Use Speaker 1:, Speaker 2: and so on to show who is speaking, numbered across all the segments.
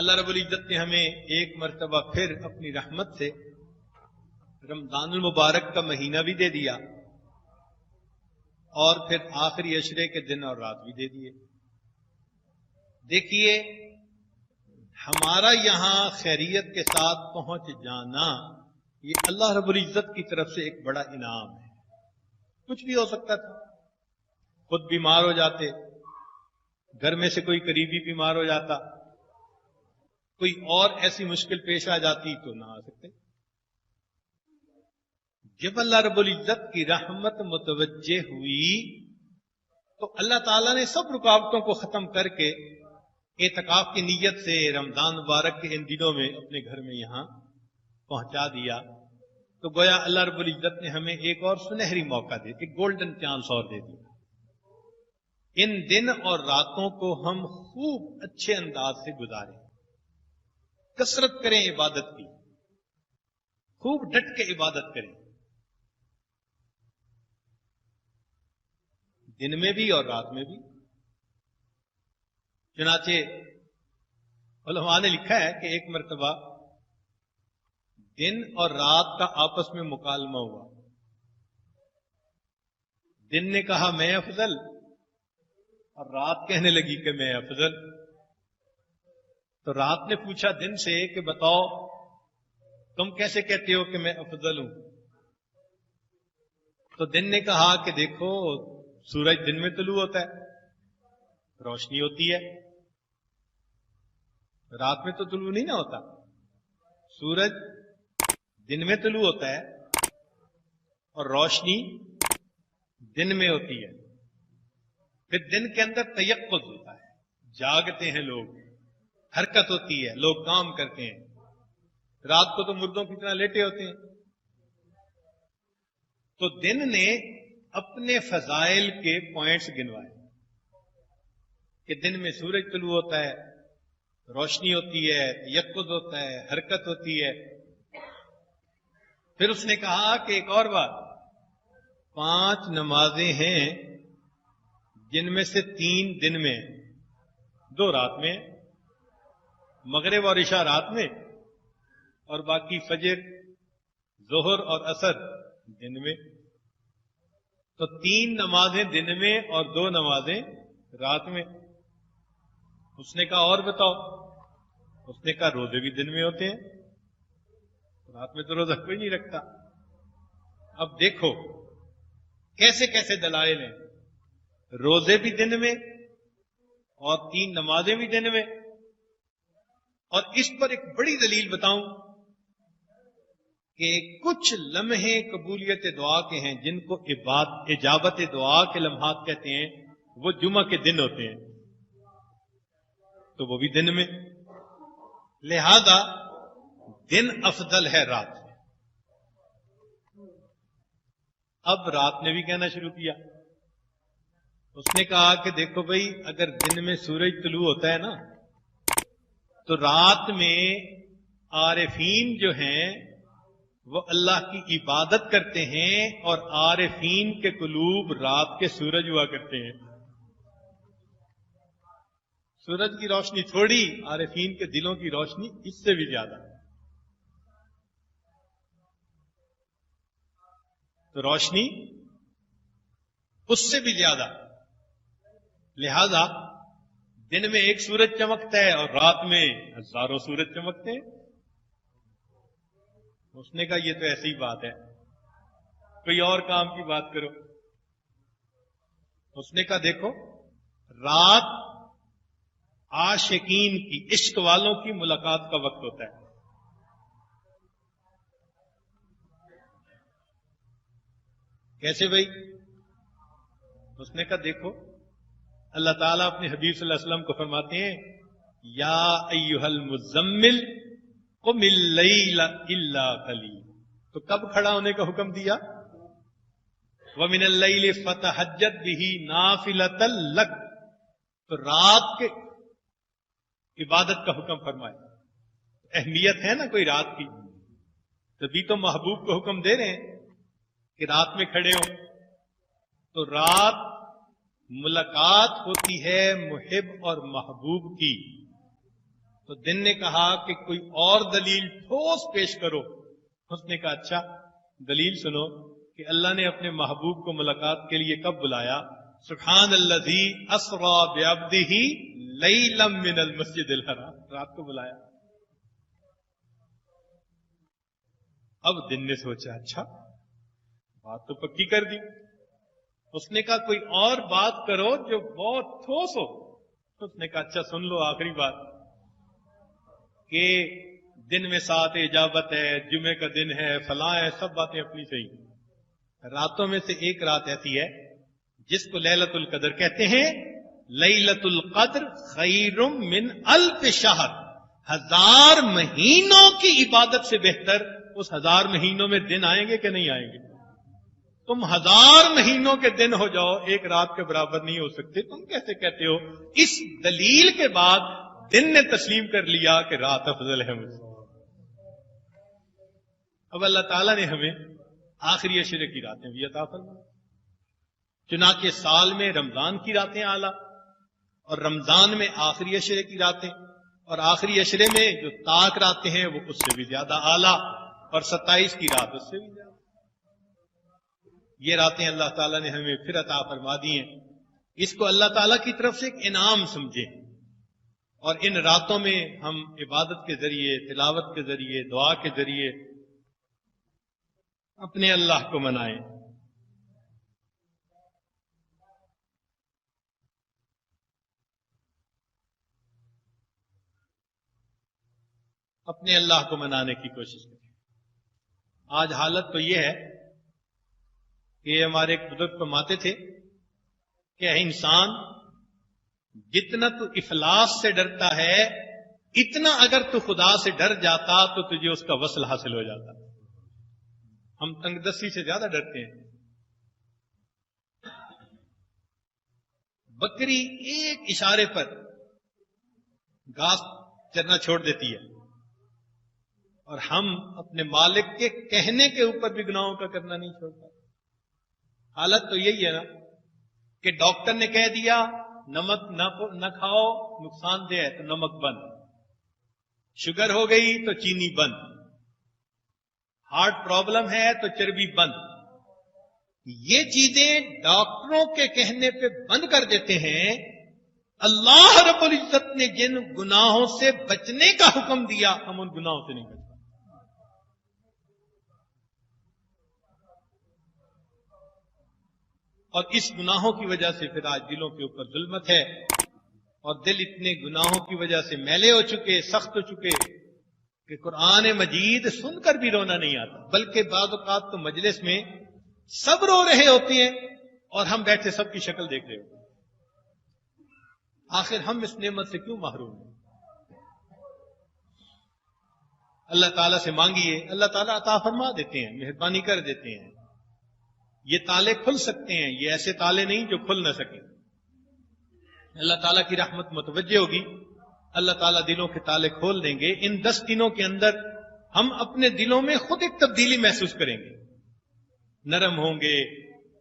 Speaker 1: اللہ رب العزت نے ہمیں ایک مرتبہ پھر اپنی رحمت سے رمضان المبارک کا مہینہ بھی دے دیا اور پھر آخری عشرے کے دن اور رات بھی دے دیے۔ دیکھیے، ہمارا یہاں خیریت کے ساتھ پہنچ جانا یہ اللہ رب العزت کی طرف سے ایک بڑا انعام ہے۔ کچھ بھی ہو سکتا تھا، خود بیمار ہو جاتے، گھر میں سے کوئی قریبی بیمار ہو جاتا، کوئی اور ایسی مشکل پیش آ جاتی تو نہ آ سکتے۔ جب اللہ رب العزت کی رحمت متوجہ ہوئی تو اللہ تعالیٰ نے سب رکاوٹوں کو ختم کر کے اعتکاف کی نیت سے رمضان مبارک کے ان دنوں میں اپنے گھر میں یہاں پہنچا دیا۔ تو گویا اللہ رب العزت نے ہمیں ایک اور سنہری موقع دے، ایک گولڈن چانس اور دے دیا۔ ان دن اور راتوں کو ہم خوب اچھے انداز سے گزاریں، کثرت کریں عبادت کی، خوب ڈٹ کے عبادت کریں، دن میں بھی اور رات میں بھی۔ چنانچہ علماء نے لکھا ہے کہ ایک مرتبہ دن اور رات کا آپس میں مکالمہ ہوا۔ دن نے کہا میں افضل، اور رات کہنے لگی کہ میں افضل۔ تو رات نے پوچھا دن سے کہ بتاؤ تم کیسے کہتے ہو کہ میں افضل ہوں؟ تو دن نے کہا کہ دیکھو، سورج دن میں طلوع ہوتا ہے، روشنی ہوتی ہے، رات میں تو طلوع نہیں نہ ہوتا۔ سورج دن میں طلوع ہوتا ہے اور روشنی دن میں ہوتی ہے۔ پھر دن کے اندر تیقظ ہوتا ہے، جاگتے ہیں لوگ، حرکت ہوتی ہے، لوگ کام کرتے ہیں۔ رات کو تو مردوں کی طرح لیٹے ہوتے ہیں۔ تو دن نے اپنے فضائل کے پوائنٹس گنوائے کہ دن میں سورج طلوع ہوتا ہے، روشنی ہوتی ہے، تیقظ ہوتا ہے، حرکت ہوتی ہے۔ پھر اس نے کہا کہ ایک اور بات، 5 نمازیں ہیں جن میں سے 3 دن میں، 2 رات میں، مغرب اور عشاء رات میں، اور باقی فجر، ظہر اور عصر دن میں۔ تو 3 نمازیں دن میں اور 2 نمازیں رات میں۔ اس نے کہا اور بتاؤ؟ اس نے کہا روزے بھی دن میں ہوتے ہیں، رات میں تو روزہ کوئی نہیں رکھتا۔ اب دیکھو کیسے کیسے دلائل ہیں، روزے بھی دن میں اور 3 نمازیں بھی دن میں۔ اور اس پر ایک بڑی دلیل بتاؤں کہ کچھ لمحے قبولیت دعا کے ہیں جن کو اجابت دعا کے لمحات کہتے ہیں، وہ جمعہ کے دن ہوتے ہیں، تو وہ بھی دن میں۔ لہذا دن افضل ہے رات سے۔ اب رات نے بھی کہنا شروع کیا۔ اس نے کہا کہ دیکھو بھائی، اگر دن میں سورج طلوع ہوتا ہے نا، تو رات میں عارفین جو ہیں وہ اللہ کی عبادت کرتے ہیں، اور عارفین کے قلوب رات کے سورج ہوا کرتے ہیں۔ سورج کی روشنی تھوڑی، عارفین کے دلوں کی روشنی اس سے بھی زیادہ۔ تو روشنی اس سے بھی زیادہ، لہذا دن میں ایک سورج چمکتا ہے اور رات میں ہزاروں سورج چمکتے ہیں۔ اس نے کہا یہ تو ایسی ہی بات ہے، کوئی اور کام کی بات کرو۔ اس نے کہا دیکھو، رات عاشقین کی، عشق والوں کی ملاقات کا وقت ہوتا ہے۔ کیسے بھائی؟ اس نے کہا دیکھو، اللہ تعالیٰ اپنے حبیب صلی اللہ علیہ وسلم کو فرماتے ہیں، یا ایھا المزمل قم اللیل الا قلیلا۔ تو کب کھڑا ہونے کا حکم دیا؟ ومن اللیل فتہجد بہ نافلۃ لک۔ تو رات کے عبادت کا حکم فرمایا۔ اہمیت ہے نا کوئی رات کی، تبھی تو محبوب کو حکم دے رہے ہیں کہ رات میں کھڑے ہوں۔ تو رات ملاقات ہوتی ہے محب اور محبوب کی، تو دن نے کہا کہ کوئی اور دلیل ٹھوس پیش کرو. اس نے کہا اچھا دلیل سنو کہ اللہ نے اپنے محبوب کو ملاقات کے لیے کب بلایا؟ سبحان الذی اسری بعبدہ لیلا من المسجد الحرام، رات کو بلایا. اب دن نے سوچا اچھا بات تو پکی کر دی. اس نے کہا کوئی اور بات کرو جو بہت ٹھوس ہو. اس نے کہا اچھا سن لو آخری بات کہ دن میں ساتھ اجابت ہے، جمعے کا دن ہے، فلاں ہے، سب باتیں اپنی صحیح. راتوں میں سے ایک رات ایسی ہے جس کو لیلۃ القدر کہتے ہیں. لیلۃ القدر خیر من الف شہر، 1000 مہینوں کی عبادت سے بہتر. اس 1000 مہینوں میں دن آئیں گے کہ نہیں آئیں گے؟ تم 1000 مہینوں کے دن ہو جاؤ، ایک رات کے برابر نہیں ہو سکتے. تم کیسے کہتے ہو؟ اس دلیل کے بعد دن نے تسلیم کر لیا کہ رات افضل ہے مجھ سے. اب اللہ تعالیٰ نے ہمیں آخری عشرے کی راتیں بھی عطا فرمائیں. چنانچہ سال میں رمضان کی راتیں اعلیٰ، اور رمضان میں آخری عشرے کی راتیں، اور آخری عشرے میں جو طاق راتیں ہیں وہ اس سے بھی زیادہ اعلیٰ، اور 27 کی رات اس سے بھی زیادہ. یہ راتیں اللہ تعالیٰ نے ہمیں پھر عطا فرما دی ہیں. اس کو اللہ تعالیٰ کی طرف سے ایک انعام سمجھیں، اور ان راتوں میں ہم عبادت کے ذریعے، تلاوت کے ذریعے، دعا کے ذریعے اپنے اللہ کو منائیں. اپنے اللہ کو منانے کی کوشش کریں. آج حالت تو یہ ہے کہ ہمارے بزرگ فرماتے تھے کہ اے انسان جتنا تو افلاس سے ڈرتا ہے اتنا اگر تو خدا سے ڈر جاتا تو تجھے اس کا وصل حاصل ہو جاتا. ہم تنگ دستی سے زیادہ ڈرتے ہیں. بکری ایک اشارے پر گھاس چرنا چھوڑ دیتی ہے، اور ہم اپنے مالک کے کہنے کے اوپر بھی گناہوں کا کرنا نہیں چھوڑتا. حالت تو یہی ہے نا کہ ڈاکٹر نے کہہ دیا نمک نہ کھاؤ نقصان دہ ہے تو نمک بند، شوگر ہو گئی تو چینی بند، ہارٹ پرابلم ہے تو چربی بند. یہ چیزیں ڈاکٹروں کے کہنے پہ بند کر دیتے ہیں. اللہ رب العزت نے جن گناہوں سے بچنے کا حکم دیا ہم ان گناہوں سے نہیں بچ. اور اس گناہوں کی وجہ سے پھر آج دلوں کے اوپر ظلمت ہے، اور دل اتنے گناہوں کی وجہ سے میلے ہو چکے، سخت ہو چکے کہ قرآن مجید سن کر بھی رونا نہیں آتا. بلکہ بعض اوقات تو مجلس میں سب رو رہے ہوتے ہیں اور ہم بیٹھے سب کی شکل دیکھ رہے ہوتے ہیں. آخر ہم اس نعمت سے کیوں محروم ہیں؟ اللہ تعالیٰ سے مانگیے، اللہ تعالیٰ عطا فرما دیتے ہیں، مہربانی کر دیتے ہیں. یہ تالے کھل سکتے ہیں، یہ ایسے تالے نہیں جو کھل نہ سکیں. اللہ تعالیٰ کی رحمت متوجہ ہوگی، اللہ تعالیٰ دلوں کے تالے کھول دیں گے. ان 10 دنوں کے اندر ہم اپنے دلوں میں خود ایک تبدیلی محسوس کریں گے، نرم ہوں گے،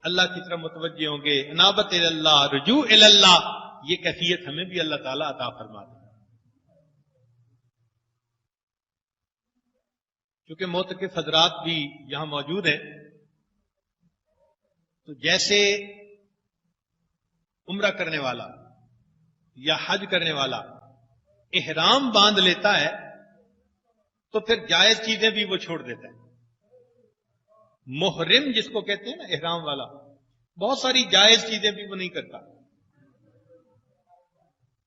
Speaker 1: اللہ کی طرف متوجہ ہوں گے، انابت اللہ، رجوع اللہ. یہ کیفیت ہمیں بھی اللہ تعالیٰ عطا فرما دے. کیونکہ معتکف حضرات بھی یہاں موجود ہیں، تو جیسے عمرہ کرنے والا یا حج کرنے والا احرام باندھ لیتا ہے تو پھر جائز چیزیں بھی وہ چھوڑ دیتا ہے. محرم جس کو کہتے ہیں نا احرام والا، بہت ساری جائز چیزیں بھی وہ نہیں کرتا،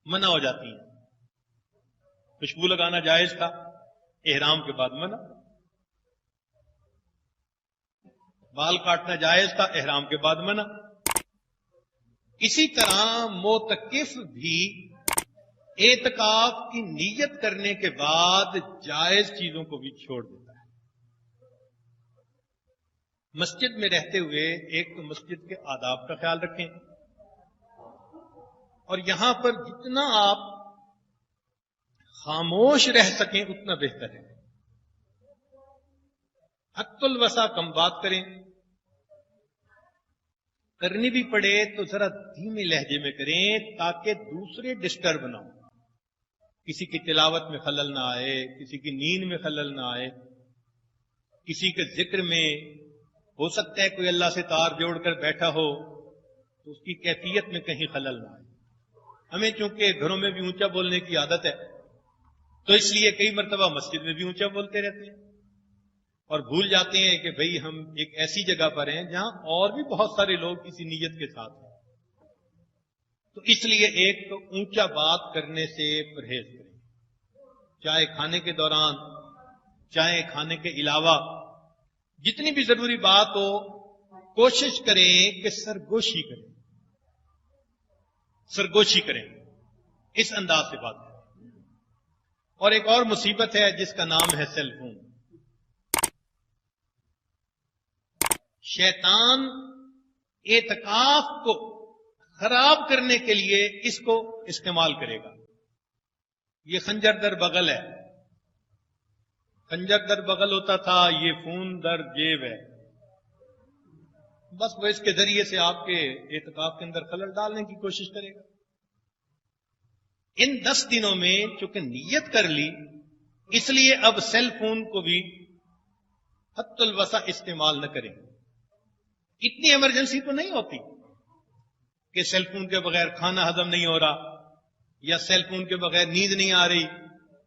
Speaker 1: منع ہو جاتی ہیں. خوشبو لگانا جائز تھا، احرام کے بعد منع. بال کاٹنا جائز تھا، احرام کے بعد منع. اسی طرح معتکف بھی اعتکاف کی نیت کرنے کے بعد جائز چیزوں کو بھی چھوڑ دیتا ہے. مسجد میں رہتے ہوئے ایک تو مسجد کے آداب کا خیال رکھیں، اور یہاں پر جتنا آپ خاموش رہ سکیں اتنا بہتر ہے. حق الوسع کم بات کریں، کرنی بھی پڑے تو ذرا دھیمے لہجے میں کریں تاکہ دوسرے ڈسٹرب نہ ہو. کسی کی تلاوت میں خلل نہ آئے، کسی کی نیند میں خلل نہ آئے، کسی کے ذکر میں ہو سکتا ہے کوئی اللہ سے تار جوڑ کر بیٹھا ہو تو اس کی کیفیت میں کہیں خلل نہ آئے۔ ہمیں چونکہ گھروں میں بھی اونچا بولنے کی عادت ہے تو اس لیے کئی مرتبہ مسجد میں بھی اونچا بولتے رہتے ہیں اور بھول جاتے ہیں کہ بھئی ہم ایک ایسی جگہ پر ہیں جہاں اور بھی بہت سارے لوگ اسی نیت کے ساتھ ہیں۔ تو اس لیے ایک تو اونچا بات کرنے سے پرہیز کریں، چاہے کھانے کے دوران، چاہے کھانے کے علاوہ، جتنی بھی ضروری بات ہو کوشش کریں کہ سرگوشی کریں، سرگوشی کریں، اس انداز سے بات کریں۔ اور ایک اور مصیبت ہے جس کا نام ہے سیل فون۔ شیطان اعتکاف کو خراب کرنے کے لیے اس کو استعمال کرے گا۔ یہ خنجر در بغل ہے، خنجر در بغل ہوتا تھا، یہ فون در جیب ہے۔ بس وہ اس کے ذریعے سے آپ کے اعتکاف کے اندر خلل ڈالنے کی کوشش کرے گا۔ ان 10 دنوں میں چونکہ نیت کر لی، اس لیے اب سیل فون کو بھی حد الوسع استعمال نہ کریں۔ اتنی ایمرجنسی تو نہیں ہوتی کہ سیل فون کے بغیر کھانا ہضم نہیں ہو رہا، یا سیل فون کے بغیر نیند نہیں آ رہی،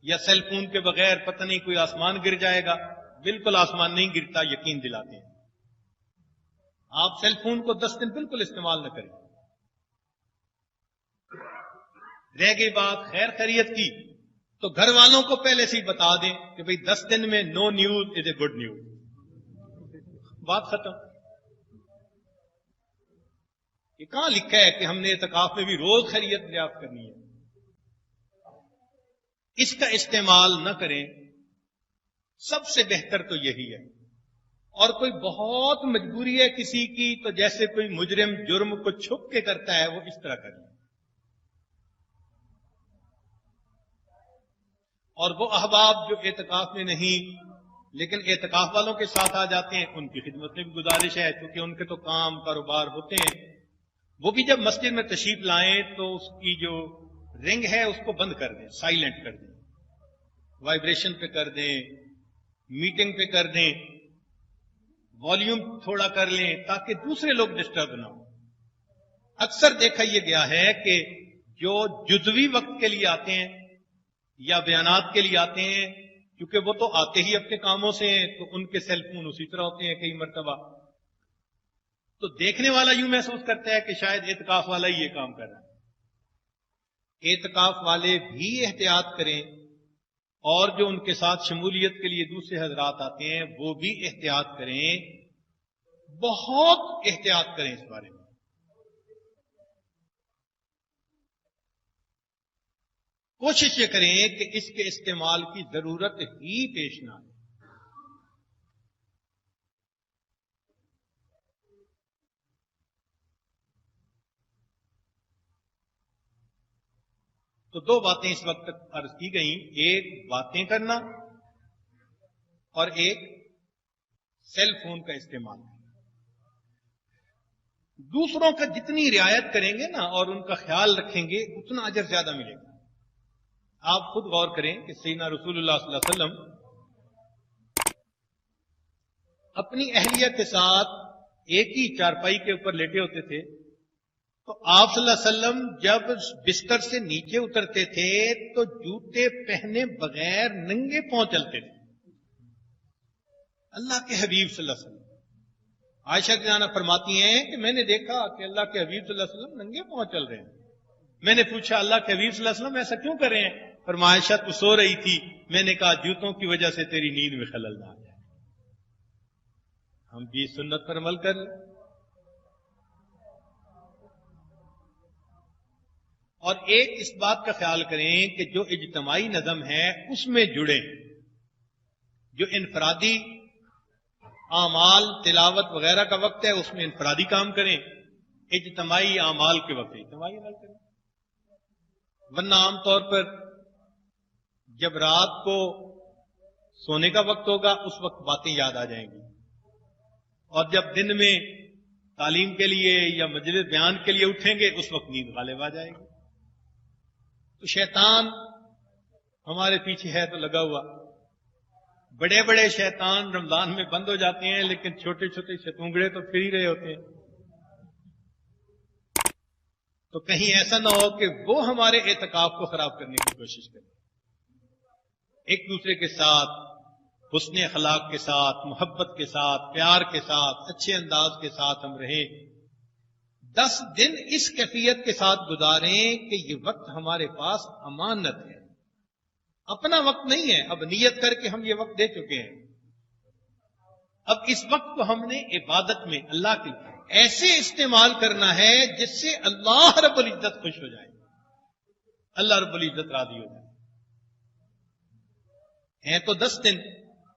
Speaker 1: یا سیل فون کے بغیر پتہ نہیں کوئی آسمان گر جائے گا۔ بالکل آسمان نہیں گرتا، یقین دلاتے ہیں۔ آپ سیل فون کو 10 دن بالکل استعمال نہ کریں۔ رہ گئی بات خیر خیریت کی تو گھر والوں کو پہلے سے ہی بتا دیں کہ بھئی 10 دن میں no news is a good news, بات ختم۔ یہ کہاں لکھا ہے کہ ہم نے اعتکاف میں بھی روز خیریت دریافت کرنی ہے؟ اس کا استعمال نہ کریں، سب سے بہتر تو یہی ہے۔ اور کوئی بہت مجبوری ہے کسی کی تو جیسے کوئی مجرم جرم کو چھپ کے کرتا ہے وہ اس طرح کرے۔ اور وہ احباب جو اعتکاف میں نہیں لیکن اعتکاف والوں کے ساتھ آ جاتے ہیں، ان کی خدمت میں بھی گزارش ہے، کیونکہ ان کے تو کام کاروبار ہوتے ہیں، وہ بھی جب مسجد میں تشریف لائیں تو اس کی جو رنگ ہے اس کو بند کر دیں، سائلنٹ کر دیں، وائبریشن پہ کر دیں، میٹنگ پہ کر دیں، والیوم تھوڑا کر لیں تاکہ دوسرے لوگ ڈسٹرب نہ ہو۔ اکثر دیکھا یہ گیا ہے کہ جو جزوی وقت کے لیے آتے ہیں یا بیانات کے لیے آتے ہیں، کیونکہ وہ تو آتے ہی اپنے کاموں سے ہیں تو ان کے سیل فون اسی طرح ہوتے ہیں کئی مرتبہ، تو دیکھنے والا یوں محسوس کرتا ہے کہ شاید اعتکاف والا ہی یہ کام کر رہا ہے۔ اعتکاف والے بھی احتیاط کریں، اور جو ان کے ساتھ شمولیت کے لیے دوسرے حضرات آتے ہیں وہ بھی احتیاط کریں، بہت احتیاط کریں اس بارے میں۔ کوشش یہ کریں کہ اس کے استعمال کی ضرورت ہی پیش نہ آئے۔ تو 2 باتیں اس وقت تک عرض کی گئیں، ایک باتیں کرنا اور ایک سیل فون کا استعمال۔ دوسروں کا جتنی رعایت کریں گے نا اور ان کا خیال رکھیں گے اتنا اجر زیادہ ملے گا۔ آپ خود غور کریں کہ سیدنا رسول اللہ صلی اللہ علیہ وسلم اپنی اہلیہ کے ساتھ ایک ہی چارپائی کے اوپر لیٹے ہوتے تھے، تو آپ صلی اللہ علیہ وسلم جب بستر سے نیچے اترتے تھے تو جوتے پہنے بغیر ننگے پاؤں چلتے تھے۔ اللہ کے حبیب صلی اللہ علیہ وسلم، عائشہ جانہ فرماتی ہیں کہ میں نے دیکھا کہ اللہ کے حبیب صلی اللہ علیہ وسلم ننگے پاؤں چل رہے ہیں۔ میں نے پوچھا اللہ کے حبیب صلی اللہ علیہ وسلم ایسا کیوں کر رہے ہیں؟ فرمایا عائشہ تو سو رہی تھی، میں نے کہا جوتوں کی وجہ سے تیری نیند میں خلل نہ آ جائے۔ ہم بھی سنت پر عمل کر لیں۔ اور ایک اس بات کا خیال کریں کہ جو اجتماعی نظم ہے اس میں جڑیں، جو انفرادی اعمال تلاوت وغیرہ کا وقت ہے اس میں انفرادی کام کریں، اجتماعی اعمال کے وقت اجتماعی عمل کریں۔ ورنہ عام طور پر جب رات کو سونے کا وقت ہوگا اس وقت باتیں یاد آ جائیں گی، اور جب دن میں تعلیم کے لیے یا مجلس بیان کے لیے اٹھیں گے اس وقت نیند غالب آ جائے گی۔ تو شیطان ہمارے پیچھے ہے تو لگا ہوا. بڑے بڑے شیطان رمضان میں بند ہو جاتے ہیں لیکن چھوٹے چھوٹے شتونگڑے تو پھر ہی رہے ہوتے ہیں. تو کہیں ایسا نہ ہو کہ وہ ہمارے اعتکاف کو خراب کرنے کی کوشش کریں. ایک دوسرے کے ساتھ حسن اخلاق کے ساتھ، محبت کے ساتھ، پیار کے ساتھ، اچھے انداز کے ساتھ ہم رہیں. 10 دن اس کیفیت کے ساتھ گزاریں کہ یہ وقت ہمارے پاس امانت ہے، اپنا وقت نہیں ہے. اب نیت کر کے ہم یہ وقت دے چکے ہیں. اب اس وقت کو ہم نے عبادت میں اللہ کے ایسے استعمال کرنا ہے جس سے اللہ رب العزت خوش ہو جائے، اللہ رب العزت راضی ہو جائے. ہیں تو 10 دن،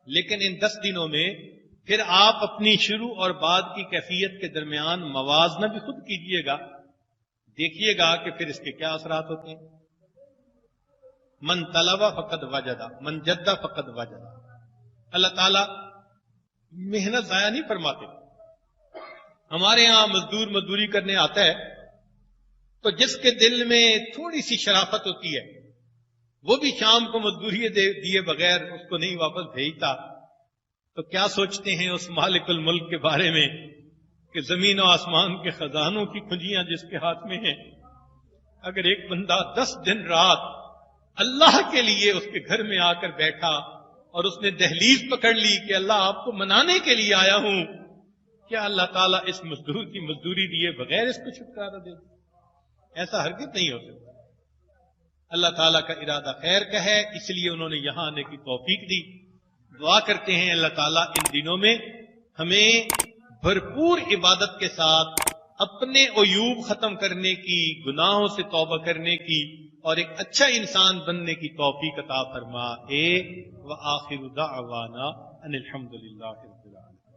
Speaker 1: لیکن ان 10 دنوں میں پھر آپ اپنی شروع اور بعد کی کیفیت کے درمیان موازنہ بھی خود کیجئے گا. دیکھیے گا کہ پھر اس کے کیا اثرات ہوتے ہیں. من طلب فقد وجدہ، من جدہ فقد وجدہ. اللہ تعالیٰ محنت ضائع نہیں فرماتے. ہمارے ہاں مزدور مزدوری کرنے آتا ہے تو جس کے دل میں تھوڑی سی شرافت ہوتی ہے وہ بھی شام کو مزدوری دیے بغیر اس کو نہیں واپس بھیجتا. تو کیا سوچتے ہیں اس مالک الملک کے بارے میں کہ زمین و آسمان کے خزانوں کی کنجیاں جس کے ہاتھ میں ہیں. اگر ایک بندہ 10 دن رات اللہ کے لیے اس کے گھر میں آ کر بیٹھا اور اس نے دہلیز پکڑ لی کہ اللہ آپ کو منانے کے لیے آیا ہوں، کیا اللہ تعالیٰ اس مزدور کی مزدوری دیے بغیر اس کو چھٹکارا دے؟ ایسا ہرگز نہیں ہو سکتا. اللہ تعالیٰ کا ارادہ خیر کا ہے، اس لیے انہوں نے یہاں آنے کی توفیق دی. دعا کرتے ہیں اللہ تعالیٰ ان دنوں میں ہمیں بھرپور عبادت کے ساتھ اپنے عیوب ختم کرنے کی، گناہوں سے توبہ کرنے کی اور ایک اچھا انسان بننے کی توفیق عطا فرمائے. وآخر دعوانا ان الحمد للہ رب العالمین.